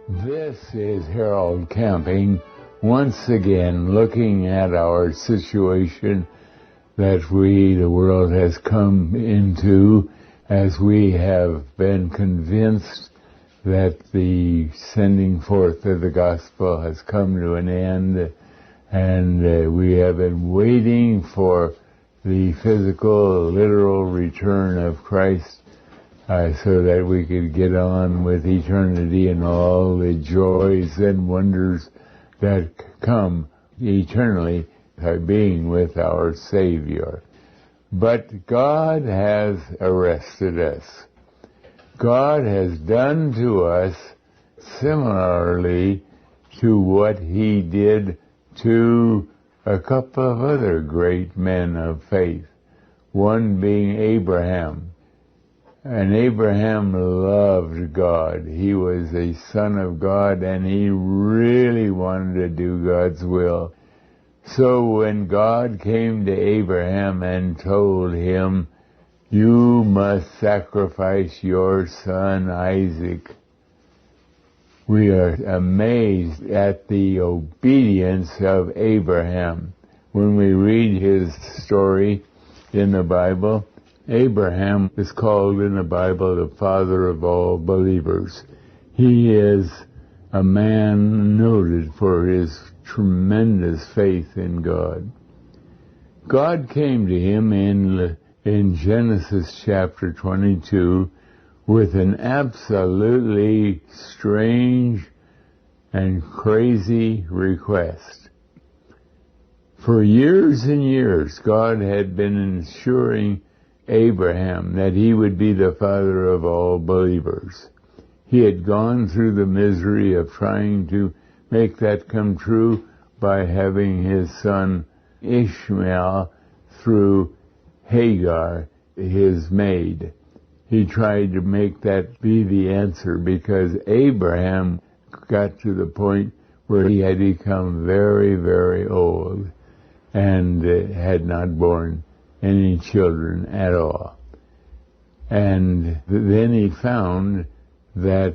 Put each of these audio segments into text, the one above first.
This is Harold Camping, once again looking at our situation that the world has come into, as we have been convinced that the sending forth of the gospel has come to an end, and we have been waiting for the physical, literal return of Christ, so that we could get on with eternity and all the joys and wonders that come eternally by being with our Savior. But God has arrested us. God has done to us similarly to what He did to a couple of other great men of faith, one being Abraham. And Abraham loved God. He was a son of God, and he really wanted to do God's will. So when God came to Abraham and told him, "You must sacrifice your son Isaac," we are amazed at the obedience of Abraham. When we read his story in the Bible, Abraham is called in the Bible the father of all believers. He is a man noted for his tremendous faith in God. God came to him in Genesis chapter 22 with an absolutely strange and crazy request. For years and years, God had been ensuring Abraham that he would be the father of all believers. He had gone through the misery of trying to make that come true by having his son Ishmael through Hagar, his maid. He tried to make that be the answer because Abraham got to the point where he had become very, very old and had not borne any children at all. And then he found that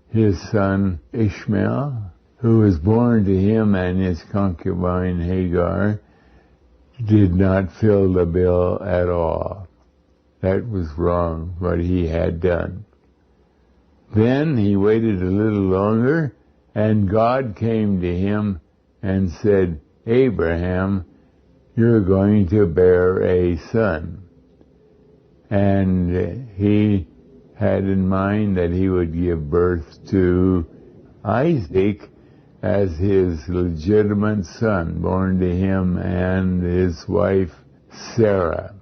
his son Ishmael, who was born to him and his concubine Hagar, did not fill the bill at all. That was wrong, what he had done. Then he waited a little longer, and God came to him and said, "Abraham, you're going to bear a son." And he had in mind that he would give birth to Isaac as his legitimate son, born to him and his wife Sarah.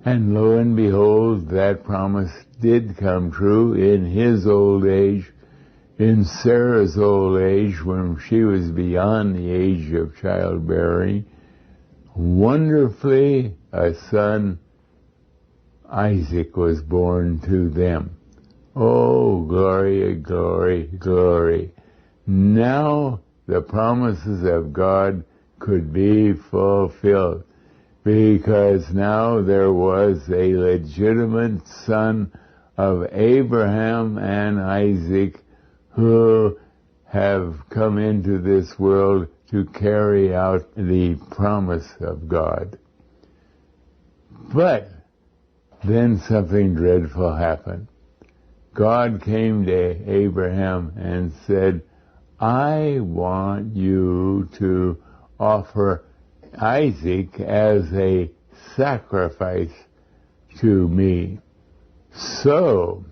And lo and behold, that promise did come true in his old age, in Sarah's old age, when she was beyond the age of childbearing. Wonderfully, a son, Isaac, was born to them. Oh, glory, glory, glory. Now the promises of God could be fulfilled, because now there was a legitimate son of Abraham and Isaac who have come into this world to carry out the promise of God. But then something dreadful happened. God came to Abraham and said, "I want you to offer Isaac as a sacrifice to me." So,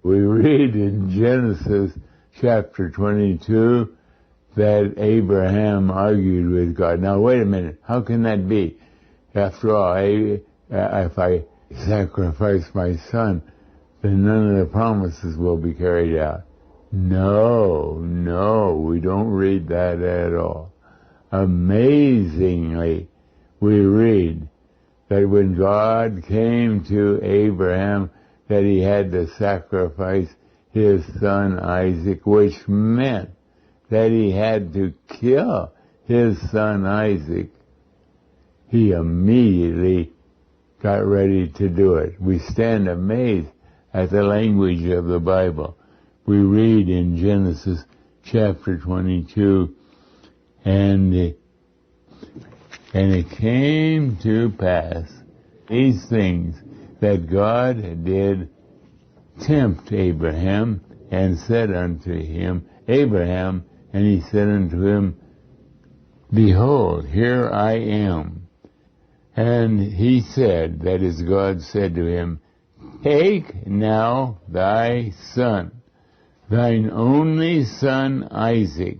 we read in Genesis chapter 22 that Abraham argued with God. Now, wait a minute. How can that be? After all, if I sacrifice my son, then none of the promises will be carried out. No, we don't read that at all. Amazingly, we read that when God came to Abraham, that he had to sacrifice his son Isaac, which meant that he had to kill his son Isaac. He immediately got ready to do it. We stand amazed at the language of the Bible, we read in Genesis chapter 22, and it came to pass, these things, that God did tempt Abraham, and said unto him, Abraham, and he said unto him, Behold, here I am. And he said, that is, God said to him, Take now thy son, thine only son Isaac,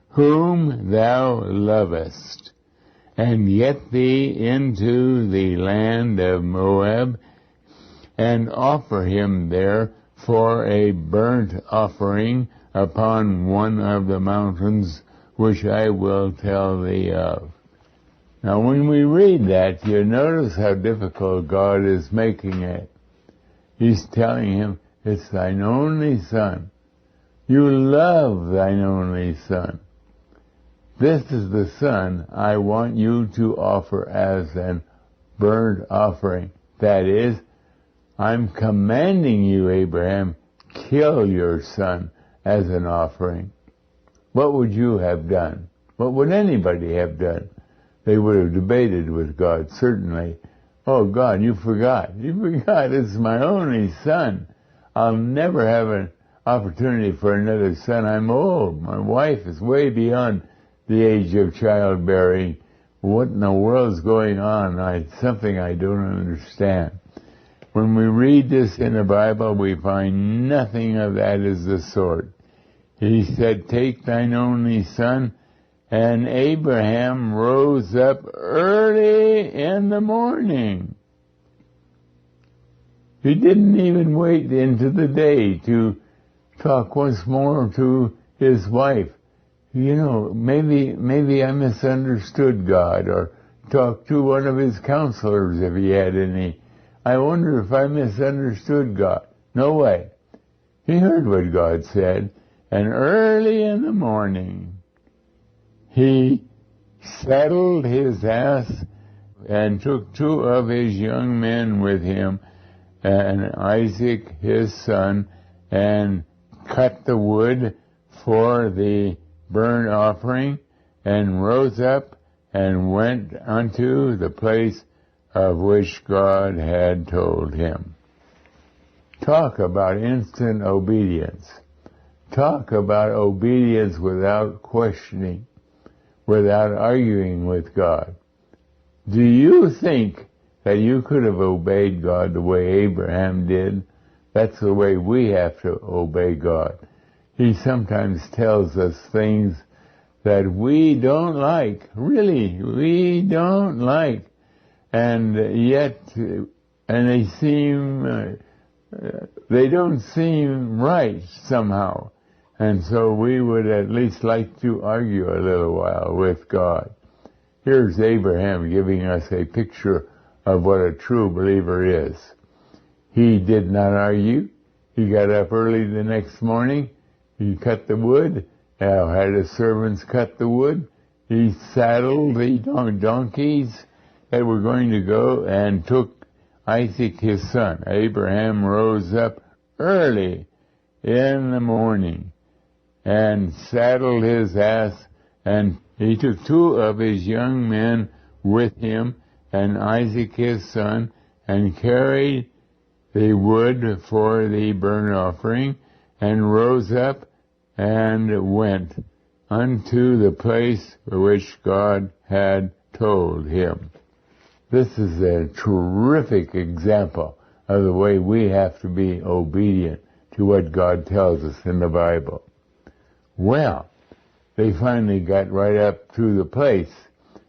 whom thou lovest, and get thee into the land of Moab, and offer him there for a burnt offering upon one of the mountains which I will tell thee of. Now when we read that, you notice how difficult God is making it. He's telling him, it's thine only son. You love thine only son. This is the son I want you to offer as an burnt offering. That is, I'm commanding you, Abraham, kill your son as an offering. What would you have done? What would anybody have done? They would have debated with God, certainly. Oh, God, you forgot. You forgot it's my only son. I'll never have an opportunity for another son. I'm old. My wife is way beyond the age of childbearing. What in the world's going on? It's something I don't understand. When we read this in the Bible, we find nothing of that as the sort. He said, Take thine only son. And Abraham rose up early in the morning. He didn't even wait into the day to talk once more to his wife. You know, maybe I misunderstood God, or talk to one of his counselors if he had any. I wonder if I misunderstood God. No way. He heard what God said, and early in the morning, he saddled his ass and took 2 of his young men with him, and Isaac his son, and cut the wood for the burnt offering, and rose up and went unto the place of which God had told him. Talk about instant obedience. Talk about obedience without questioning, without arguing with God. Do you think that you could have obeyed God the way Abraham did? That's the way we have to obey God. He sometimes tells us things that we don't like. Really, we don't like. And yet, they don't seem right somehow. And so we would at least like to argue a little while with God. Here's Abraham giving us a picture of what a true believer is. He did not argue. He got up early the next morning. He cut the wood. Had his servants cut the wood. He saddled the donkeys that were going to go, and took Isaac his son. Abraham rose up early in the morning and saddled his ass, and he took 2 of his young men with him, and Isaac his son, and carried the wood for the burnt offering, and rose up and went unto the place which God had told him. This is a terrific example of the way we have to be obedient to what God tells us in the Bible. Well, they finally got right up to the place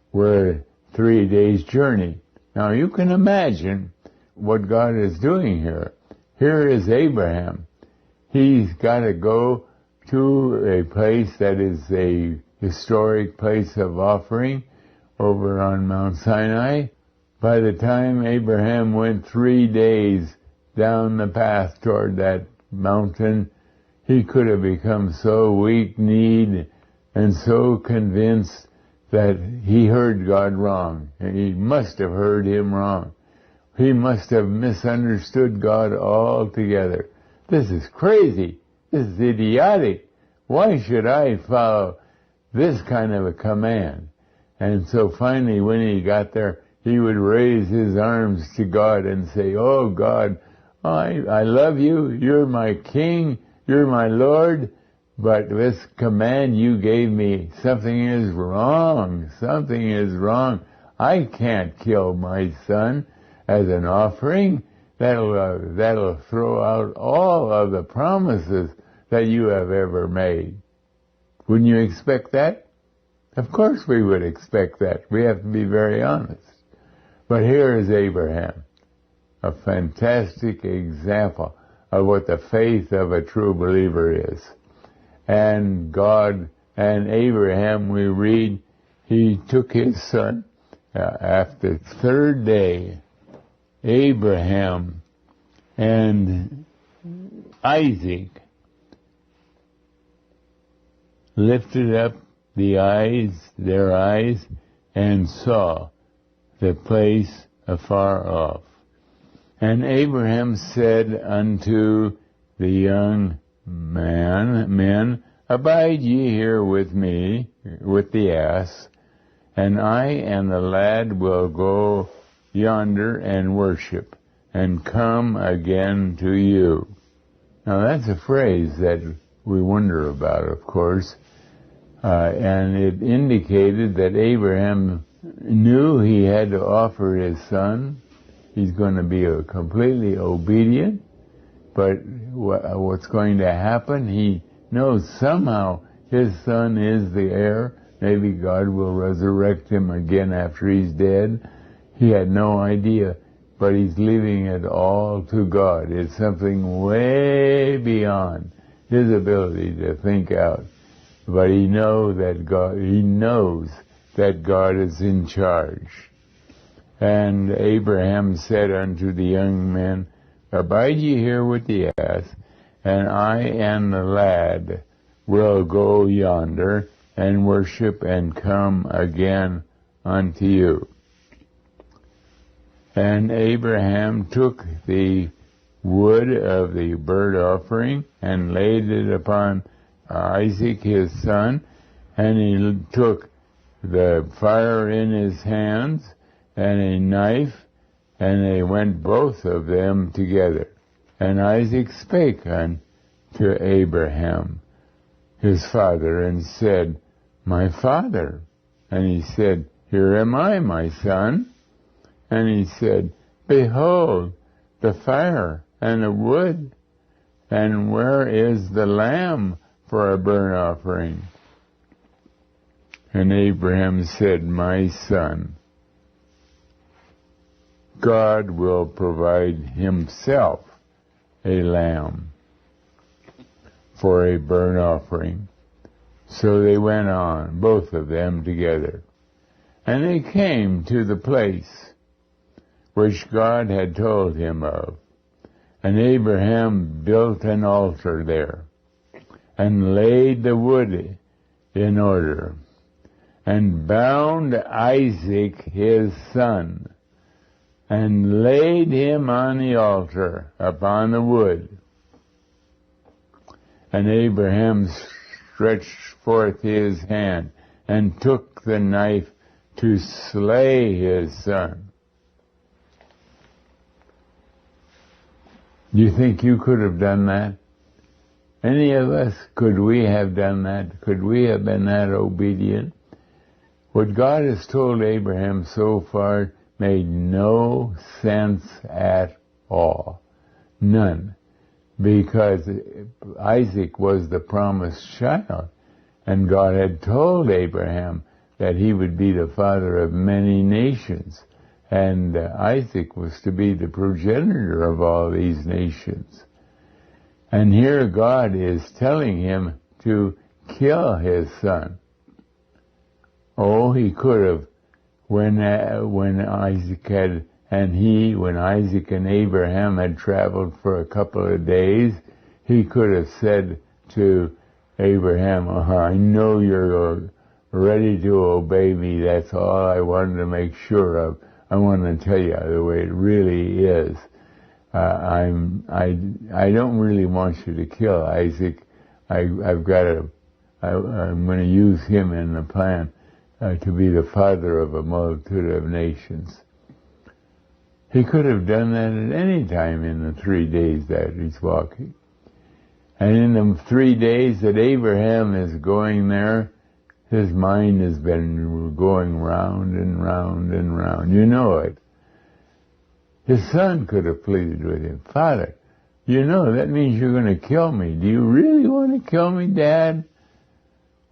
where 3 days' journey. Now you can imagine what God is doing here. Here is Abraham. He's got to go to a place that is a historic place of offering over on Mount Sinai. By the time Abraham went 3 days down the path toward that mountain, he could have become so weak-kneed and so convinced that he heard God wrong. And he must have heard him wrong. He must have misunderstood God altogether. This is crazy. This is idiotic. Why should I follow this kind of a command? And so finally, when he got there, he would raise his arms to God and say, oh, God, I love you. You're my king. You're my Lord. But this command you gave me, something is wrong. Something is wrong. I can't kill my son as an offering. That'll throw out all of the promises that you have ever made. Wouldn't you expect that? Of course we would expect that. We have to be very honest. But here is Abraham, a fantastic example of what the faith of a true believer is. And God and Abraham, we read, he took his son. After the third day, Abraham and Isaac lifted up their eyes, and saw the place afar off. And Abraham said unto the young men, abide ye here with me, with the ass, and I and the lad will go yonder and worship, and come again to you. Now that's a phrase that we wonder about, of course, and it indicated that Abraham knew he had to offer his son. He's going to be completely obedient, but what's going to happen, he knows somehow his son is the heir. Maybe God will resurrect him again after he's dead. He had no idea, but he's leaving it all to God. It's something way beyond his ability to think out. But he knows that God is in charge. And Abraham said unto the young men, abide ye here with the ass, and I and the lad will go yonder and worship and come again unto you. And Abraham took the wood of the burnt offering and laid it upon Isaac his son, and he took the fire in his hands and a knife, and they went both of them together. And Isaac spake unto Abraham his father, and said, my father. And he said, here am I, my son. And he said, behold, the fire and the wood, and where is the lamb for a burnt offering? And Abraham said, my son, God will provide himself a lamb for a burnt offering. So they went on, both of them together. And they came to the place which God had told him of. And Abraham built an altar there, and laid the wood in order, and bound Isaac his son, and laid him on the altar upon the wood. And Abraham stretched forth his hand, and took the knife to slay his son. Do you think you could have done that? Any of us, could we have done that? Could we have been that obedient? What God has told Abraham so far made no sense at all. None. Because Isaac was the promised child, and God had told Abraham that he would be the father of many nations, and Isaac was to be the progenitor of all these nations. And here God is telling him to kill his son. Oh, he could have, when Isaac and Abraham had traveled for a couple of days, he could have said to Abraham, I know you're ready to obey me. That's all I wanted to make sure of. I want to tell you the way it really is. I don't really want you to kill Isaac. I'm going to use him in the plan to be the father of a multitude of nations. He could have done that at any time in the 3 days that he's walking. And in the 3 days that Abraham is going there, his mind has been going round and round and round. You know it. His son could have pleaded with him, Father, you know that means you're going to kill me. Do you really want to kill me, Dad?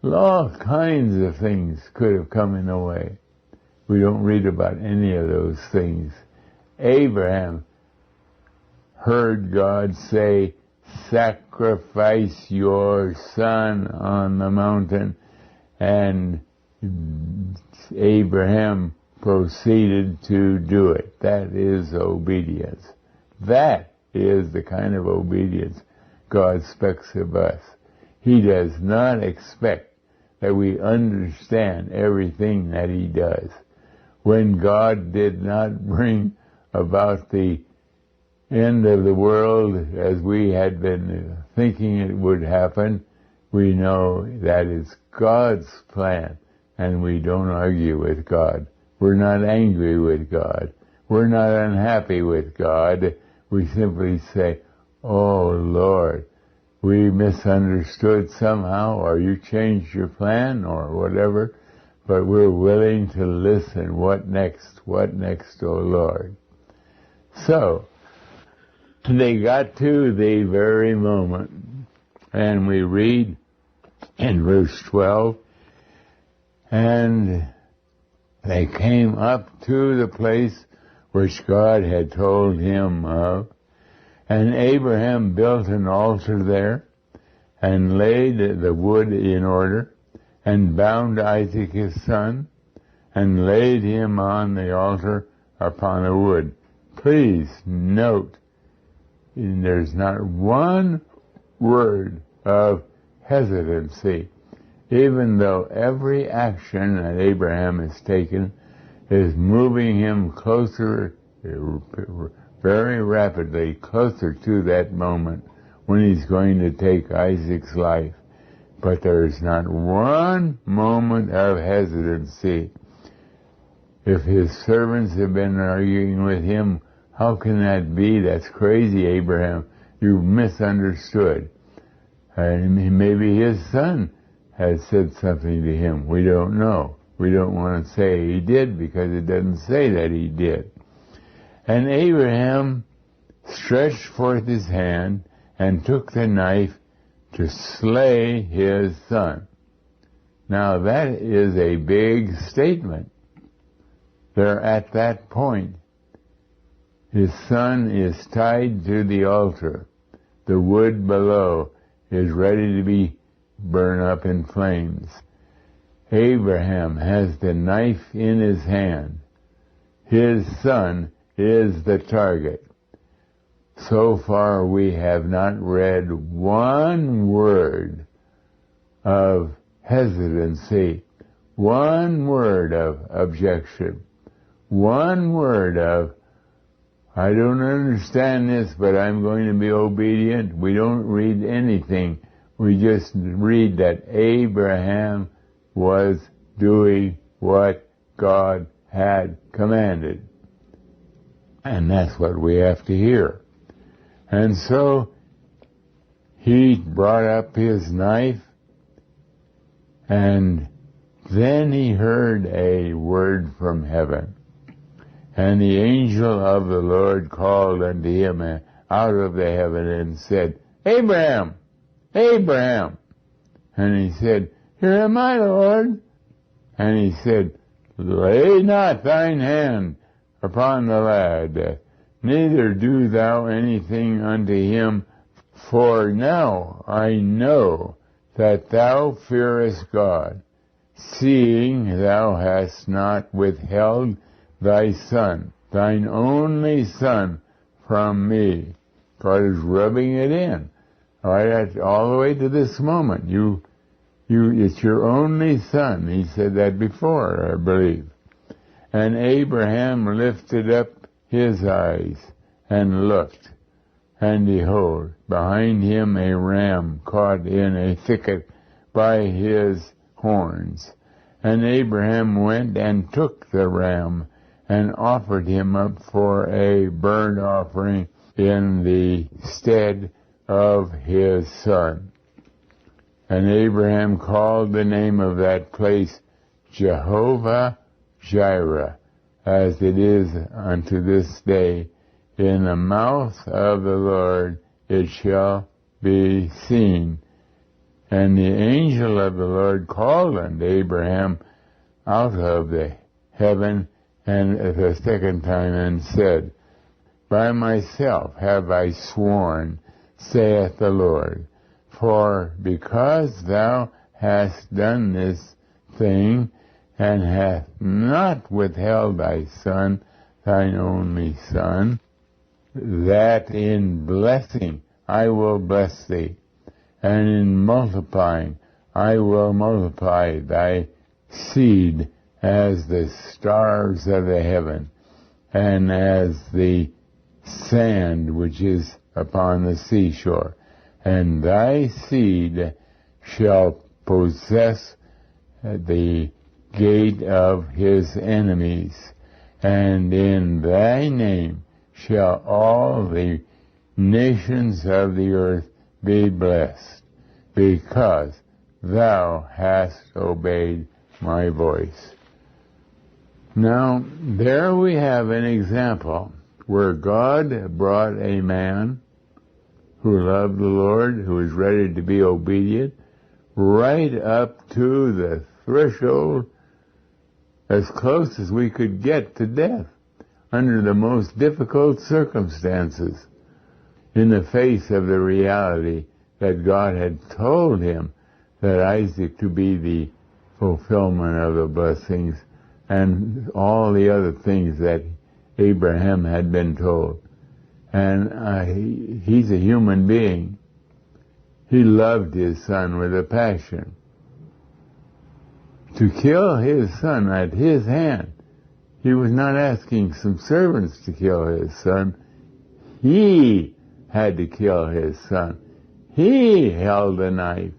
All kinds of things could have come in the way. We don't read about any of those things. Abraham heard God say, sacrifice your son on the mountain, and Abraham proceeded to do it. That is obedience. That is the kind of obedience God expects of us. He does not expect that we understand everything that he does. When God did not bring about the end of the world as we had been thinking it would happen, we know that is God's plan, and we don't argue with God. We're not angry with God. We're not unhappy with God. We simply say, oh, Lord, we misunderstood somehow, or you changed your plan, or whatever, but we're willing to listen. What next? What next, oh, Lord? So, they got to the very moment, and we read in verse 12, and they came up to the place which God had told him of, and Abraham built an altar there, and laid the wood in order, and bound Isaac his son, and laid him on the altar upon the wood. Please note, there's not one word of hesitancy, even though every action that Abraham has taken is moving him closer, very rapidly, closer to that moment when he's going to take Isaac's life. But there's not one moment of hesitancy. If his servants have been arguing with him, how can that be? That's crazy, Abraham. You misunderstood. And maybe his son has said something to him. We don't know. We don't want to say he did because it doesn't say that he did. And Abraham stretched forth his hand and took the knife to slay his son. Now that is a big statement. They're at that point. His son is tied to the altar. The wood below is ready to be burned up in flames. Abraham has the knife in his hand. His son is the target. So far we have not read one word of hesitancy, one word of objection, one word of, I don't understand this, but I'm going to be obedient. We don't read anything. We just read that Abraham was doing what God had commanded. And that's what we have to hear. And so he brought up his knife, and then he heard a word from heaven. And the angel of the Lord called unto him out of the heaven and said, Abraham, Abraham. And he said, Here am I, Lord. And he said, Lay not thine hand upon the lad, neither do thou anything unto him, for now I know that thou fearest God, seeing thou hast not withheld thy son, thine only son, from me. God is rubbing it in, all the way to this moment. It's your only son. He said that before, I believe. And Abraham lifted up his eyes and looked, and behold, behind him a ram caught in a thicket by his horns. And Abraham went and took the ram, and offered him up for a burnt offering in the stead of his son. And Abraham called the name of that place Jehovah Jireh, as it is unto this day. In the mouth of the Lord it shall be seen. And the angel of the Lord called unto Abraham out of the heaven, and the second time, and said, By myself have I sworn, saith the Lord, for because thou hast done this thing, and hast not withheld thy son, thine only son, that in blessing I will bless thee, and in multiplying I will multiply thy seed as the stars of the heaven, and as the sand which is upon the seashore. And thy seed shall possess the gate of his enemies, and in thy name shall all the nations of the earth be blessed, because thou hast obeyed my voice. Now, there we have an example where God brought a man who loved the Lord, who was ready to be obedient, right up to the threshold, as close as we could get to death, under the most difficult circumstances, in the face of the reality that God had told him that Isaac to be the fulfillment of the blessings and all the other things that Abraham had been told. And he's a human being. He loved his son with a passion. To kill his son at his hand, he was not asking some servants to kill his son. He had to kill his son. He held a knife.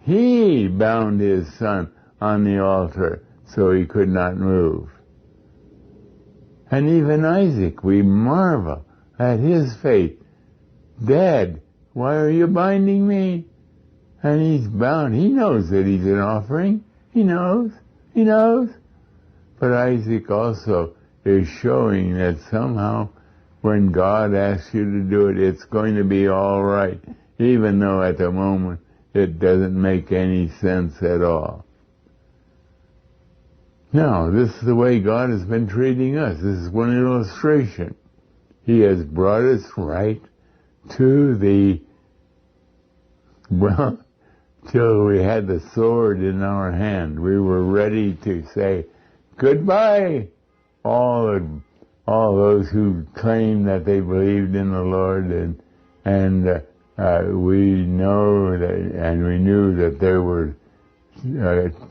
He bound his son on the altar so he could not move. And even Isaac, we marvel at his faith. Dad, why are you binding me? And he's bound. He knows that he's an offering. He knows. He knows. But Isaac also is showing that somehow when God asks you to do it, it's going to be all right, even though at the moment it doesn't make any sense at all. Now, this is the way God has been treating us. This is one illustration. He has brought us right to till we had the sword in our hand. We were ready to say goodbye. All those who claimed that they believed in the Lord, and we know that, and we knew that there were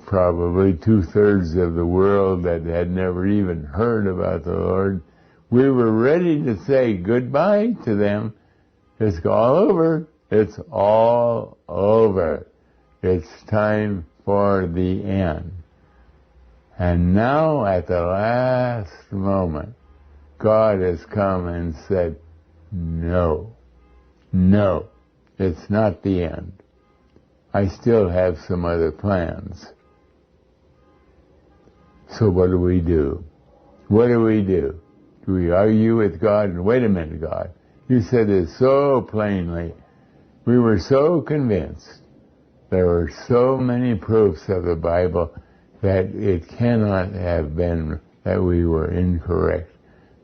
probably 2/3 of the world that had never even heard about the Lord. We were ready to say goodbye to them. It's all over. It's all over. It's time for the end. And now, at the last moment, God has come and said, no, it's not the end. I still have some other plans. So what do we do? What do we do? Do we argue with God? And wait a minute, God, you said it so plainly. We were so convinced. There were so many proofs of the Bible that it cannot have been that we were incorrect.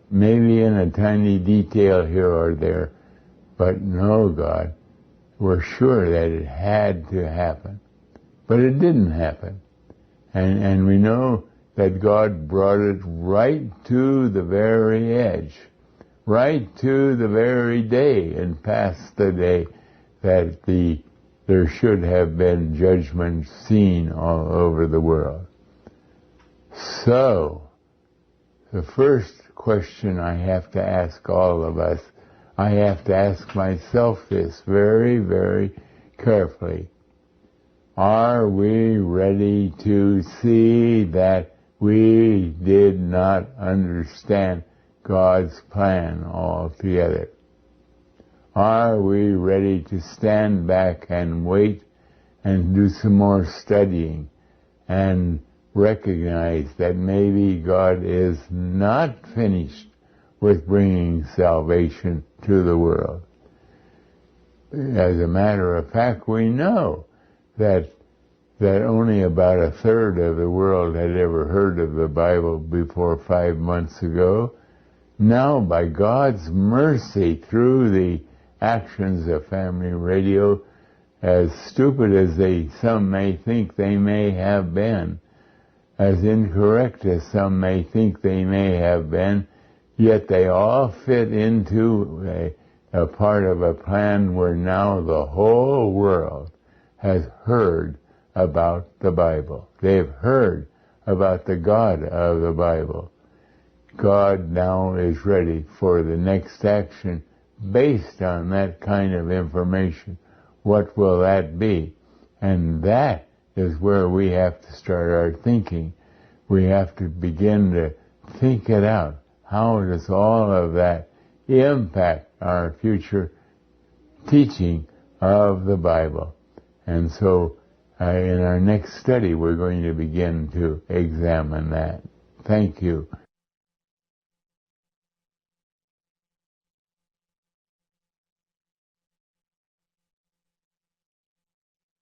Maybe in a tiny detail here or there, but no, God, we're sure that it had to happen. But it didn't happen. And we know that God brought it right to the very edge, right to the very day, and past the day that there should have been judgment seen all over the world. So, the first question I have to ask all of us. I have to ask myself this very, very carefully. Are we ready to see that we did not understand God's plan altogether? Are we ready to stand back and wait and do some more studying and recognize that maybe God is not finished with bringing salvation to the world? As a matter of fact, we know that only about a third of the world had ever heard of the Bible before 5 months ago. Now, by God's mercy, through the actions of Family Radio, as stupid as some may think they may have been, as incorrect as some may think they may have been, yet they all fit into a part of a plan where now the whole world has heard about the Bible. They've heard about the God of the Bible. God now is ready for the next action based on that kind of information. What will that be? And that is where we have to start our thinking. We have to begin to think it out. How does all of that impact our future teaching of the Bible? And so in our next study, we're going to begin to examine that. Thank you.